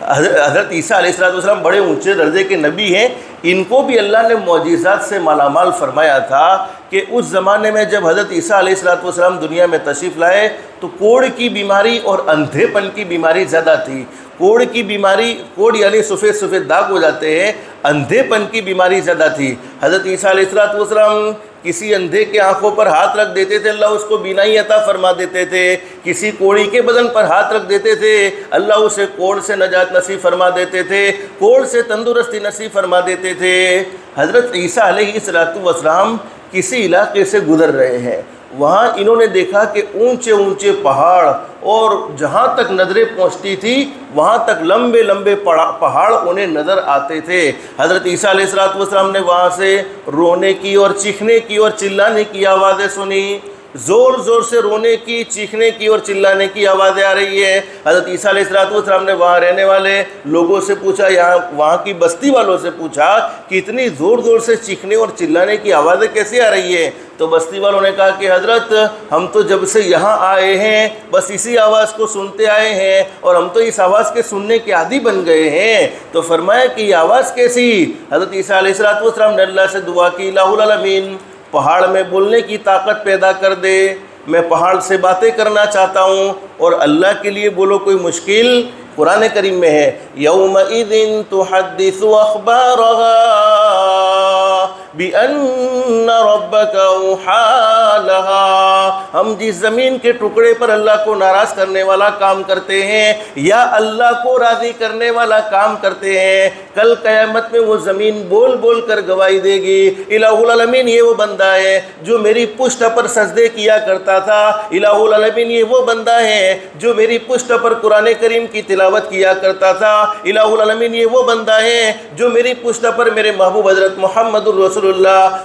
हज़रत ईसा अलैहिस्सलाम बड़े ऊंचे दर्जे के नबी हैं, इनको भी अल्लाह ने मौजिज़ात से मालामाल फरमाया था कि उस ज़माने में जब हज़रत ईसा अलैहिस्सलाम दुनिया में तशरीफ़ लाए तो कोढ़ की बीमारी और अंधेपन की बीमारी ज़्यादा थी। कोढ़ की बीमारी, कोढ़ यानी सफ़ेद सफ़ेद दाग हो जाते हैं, अंधेपन की बीमारी ज़्यादा थी। हज़रत ईसा अलैहिस्सलाम किसी अंधे के आंखों पर हाथ रख देते थे, अल्लाह उसको बीनाई अता फरमा देते थे। किसी कोढ़ी के बदन पर हाथ रख देते थे, अल्लाह उसे कोढ़ से नजात नसीब फरमा देते थे, कोढ़ से तंदुरुस्ती नसीब फरमा देते थे। हज़रत ईसा अलैहिस्सलाम किसी इलाके से गुज़र रहे हैं, वहाँ इन्होंने देखा कि ऊंचे ऊंचे पहाड़ और जहाँ तक नज़रें पहुँचती थी वहाँ तक लंबे लंबे पहाड़ उन्हें नज़र आते थे। हज़रत ईसा अलैहिस्सलाम ने वहाँ से रोने की और चीखने की और चिल्लाने की आवाज़ें सुनी। ज़ोर ज़ोर से रोने की, चीखने की और चिल्लाने की आवाज़ें आ रही है। हज़रत ईसा अलैहिस्सलाम ने वहाँ रहने वाले लोगों से पूछा, वहाँ की बस्ती वालों से पूछा कि इतनी ज़ोर ज़ोर से चीखने और चिल्लाने की आवाज़ें कैसे आ रही है? तो बस्ती वालों ने कहा कि हज़रत हम तो जब से यहाँ आए हैं बस इसी आवाज़ को सुनते आए हैं और हम तो इस आवाज़ के सुनने के आदी बन गए हैं। तो फरमाया कि ये आवाज़ कैसी? हज़रत ईसा अलैहिस्सलाम ने अल्लाह से दुआ की, इलाहुल आलमीन पहाड़ में बोलने की ताकत पैदा कर दे, मैं पहाड़ से बातें करना चाहता हूँ। और अल्लाह के लिए बोलो कोई मुश्किल? कुरान करीम में है, यौमइज़िन तुहद्दिसु अख़बारहा बिअन्न रब्बका औहा लहा। हम जिस ज़मीन के टुकड़े पर अल्लाह को नाराज़ करने वाला काम करते हैं या अल्लाह को राज़ी करने वाला काम करते हैं, कल क़यामत में वो ज़मीन बोल बोल कर गवाही देगी, इलाहुल आलमीन ये वो बंदा है जो मेरी पुष्ट पर सजदे किया करता था, इलाहुल आलमीन ये वो बंदा है जो मेरी पुष्ट पर कुरान करीम की तिलावत किया करता था, इलाहुल आलमीन ये वो बंदा है जो मेरी पुष्ट पर मेरे महबूब हज़रत मुहम्मदुर रसूलुल्लाह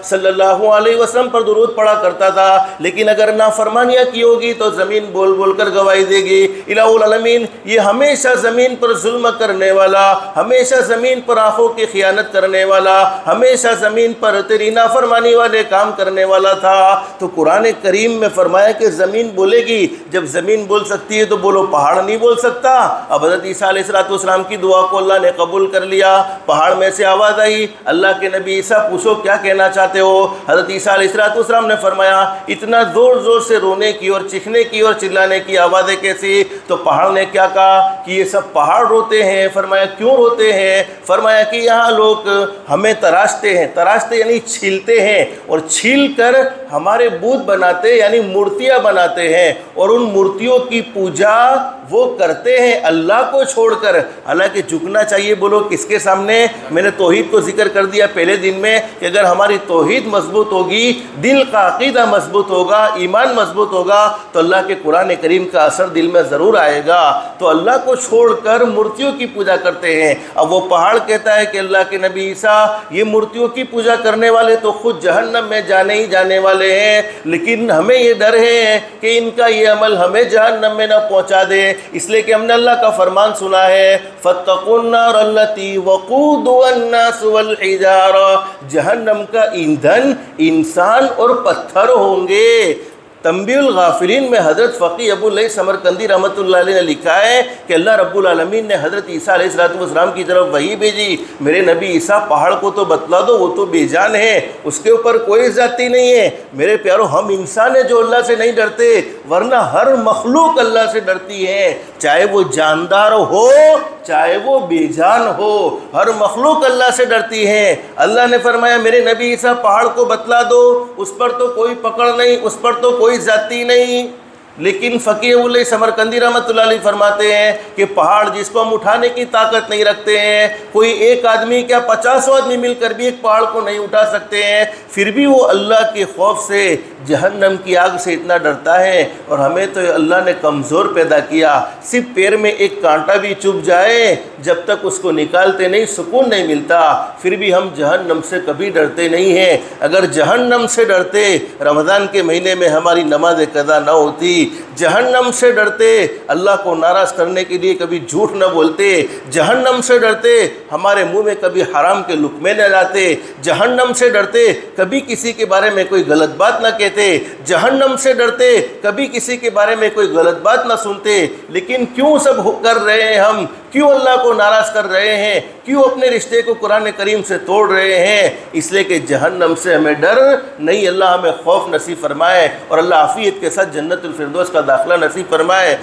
सल्लल्लाहु अलैहि वसल्लम पर दुरूद पढ़ा करता था। लेकिन अगर नाफरमानियाँ की होगी तो ज़मीन बोल बोल कर गवाही देगी। इलाहुल आलमीन ये हमेशा ज़मीन पर जुल्म करने वाला, हमेशा ज़मीन पर आँखों की खियानत करने वाला, हमेशा ज़मीन पर तेरी नाफरमानी वाले काम करने वाला था। तो कुरान करीम में फरमाया कि ज़मीन बोलेगी। जब ज़मीन बोल सकती है तो बोलो पहाड़ नहीं बोल सकता? अब हज़रत ईसा अलैहिस्सलाम की दुआ को अल्लाह ने कबूल कर लिया। पहाड़ में से आवाज़ आई, अल्लाह के नबी ईसा पूछो क्या कहना चाहते हो? हज़रत ईसा अलैहिस्सलाम ने फरमाया, इतना ज़ोर ज़ोर से रोने की और चीखने की और चिल्लाने की आवाज़ें कैसी? तो पहाड़ ने क्या कहा कि ये सब पहाड़ रोते हैं। फरमाया क्यों रोते हैं? फरमाया कि यहाँ लोग हमें तराशते हैं, तराशते यानी छीलते हैं, और छील कर हमारे बुत बनाते यानी मूर्तियाँ बनाते हैं, और उन मूर्तियों की पूजा वो करते हैं अल्लाह को छोड़कर। हालांकि झुकना चाहिए बोलो किसके सामने? मैंने तौहीद को जिक्र कर दिया पहले दिन में कि अगर हमारी तौहीद मजबूत होगी, दिल का अकीदा मजबूत होगा, ईमान मजबूत होगा, तो अल्लाह के कुरान करीम का असर दिल में ज़रूर आएगा। तो अल्लाह को छोड़कर मूर्तियों की पूजा करते हैं। अब वो पहाड़ कहता है कि अल्लाह के नबी ईसा ये मूर्तियों की पूजा करने वाले तो खुद जहन्नम में जाने ही जाने वाले हैं, लेकिन हमें ये डर है कि इनका ये अमल हमें जहन्नम में न पहुँचा दे, इसलिए कि हमने अल्लाह का फरमान सुना है, फत्तकुन्नार अल्लती वक़ूदुहन्नास वल हिजारा, जहन्नम का ईंधन इंसान और पत्थर होंगे। तंबीउल गाफिलीन में हज़रत फ़क़ी अबू लैथ समरकंदी रहमतुल्लाह अलैह ने लिखा है कि अल्लाह रब्बुल आलमीन ने हज़रत ईसा अलैहिस्सलाम की तरफ वही भेजी, मेरे नबी ईसा पहाड़ को तो बतला दो, वो तो बेजान है, उसके ऊपर कोई ज़ाती नहीं है। मेरे प्यारो, हम इंसान हैं जो अल्लाह से नहीं डरते, वरना हर मखलूक अल्लाह से डरती है, चाहे वो जानदार हो चाहे वो बेजान हो, हर मखलूक अल्लाह से डरती है। अल्लाह ने फरमाया मेरे नबी ईसा पहाड़ को बतला दो, उस पर तो कोई पकड़ नहीं, उस पर तो कोई जाती नहीं। लेकिन फ़क़ी अबू लैथ समरकंदी रहमतुल्लाह अलैह फरमाते हैं कि पहाड़ जिसको हम उठाने की ताकत नहीं रखते हैं, कोई एक आदमी क्या 50 आदमी मिलकर भी एक पहाड़ को नहीं उठा सकते हैं, फिर भी वो अल्लाह के खौफ से जहन्नम की आग से इतना डरता है। और हमें तो अल्लाह ने कमज़ोर पैदा किया, सिर्फ पैर में एक कांटा भी चुभ जाए जब तक उसको निकालते नहीं सुकून नहीं मिलता, फिर भी हम जहन्नम से कभी डरते नहीं हैं। अगर जहन्नम से डरते रमज़ान के महीने में हमारी नमाज कज़ा ना होती, जहन्नम से डरते, अल्लाह को नाराज़ करने के लिए कभी झूठ न बोलते, जहन्नम से डरते हमारे मुंह में कभी हराम के लुक़मे न लाते, जहन्नम से डरते कभी किसी के बारे में कोई गलत बात न कहते, जहन्नम से डरते कभी किसी के बारे में कोई गलत बात न सुनते। लेकिन क्यों सब कर रहे हैं हम, क्यों अल्लाह को नाराज़ कर रहे हैं, क्यों अपने रिश्ते को कुरान करीम से तोड़ रहे हैं? इसलिए कि जहन्नम से हमें डर नहीं, अल्लाह हमें खौफ नसीब फरमाए और अल्लाह आफियत के साथ जन्नतुल फिरदौस का दाखिला नसीब फरमाए।